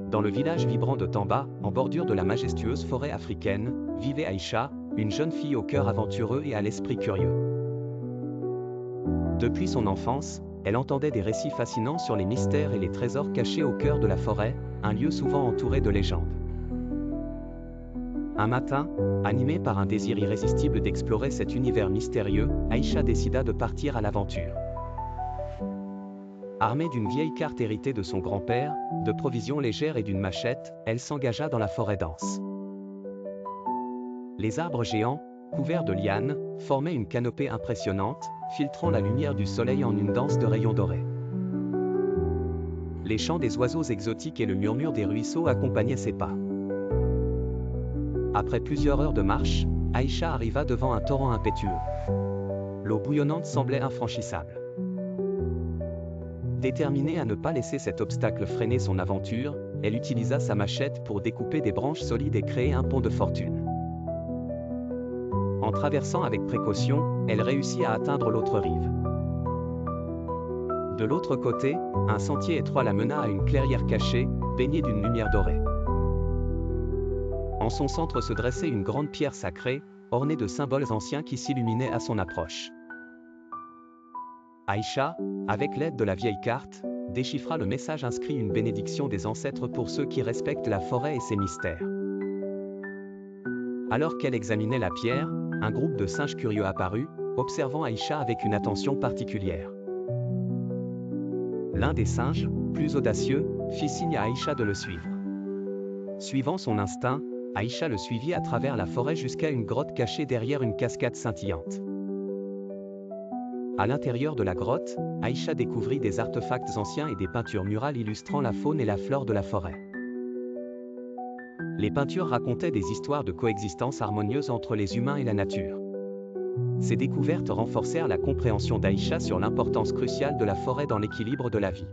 Dans le village vibrant de Tamba, en bordure de la majestueuse forêt africaine, vivait Aïcha, une jeune fille au cœur aventureux et à l'esprit curieux. Depuis son enfance, elle entendait des récits fascinants sur les mystères et les trésors cachés au cœur de la forêt, un lieu souvent entouré de légendes. Un matin, animée par un désir irrésistible d'explorer cet univers mystérieux, Aïcha décida de partir à l'aventure. Armée d'une vieille carte héritée de son grand-père, de provisions légères et d'une machette, elle s'engagea dans la forêt dense. Les arbres géants, couverts de lianes, formaient une canopée impressionnante, filtrant la lumière du soleil en une danse de rayons dorés. Les chants des oiseaux exotiques et le murmure des ruisseaux accompagnaient ses pas. Après plusieurs heures de marche, Aïcha arriva devant un torrent impétueux. L'eau bouillonnante semblait infranchissable. Déterminée à ne pas laisser cet obstacle freiner son aventure, elle utilisa sa machette pour découper des branches solides et créer un pont de fortune. En traversant avec précaution, elle réussit à atteindre l'autre rive. De l'autre côté, un sentier étroit la mena à une clairière cachée, baignée d'une lumière dorée. En son centre se dressait une grande pierre sacrée, ornée de symboles anciens qui s'illuminaient à son approche. Aïcha, avec l'aide de la vieille carte, déchiffra le message inscrit, une bénédiction des ancêtres pour ceux qui respectent la forêt et ses mystères. Alors qu'elle examinait la pierre, un groupe de singes curieux apparut, observant Aïcha avec une attention particulière. L'un des singes, plus audacieux, fit signe à Aïcha de le suivre. Suivant son instinct, Aïcha le suivit à travers la forêt jusqu'à une grotte cachée derrière une cascade scintillante. À l'intérieur de la grotte, Aïcha découvrit des artefacts anciens et des peintures murales illustrant la faune et la flore de la forêt. Les peintures racontaient des histoires de coexistence harmonieuse entre les humains et la nature. Ces découvertes renforcèrent la compréhension d'Aïcha sur l'importance cruciale de la forêt dans l'équilibre de la vie.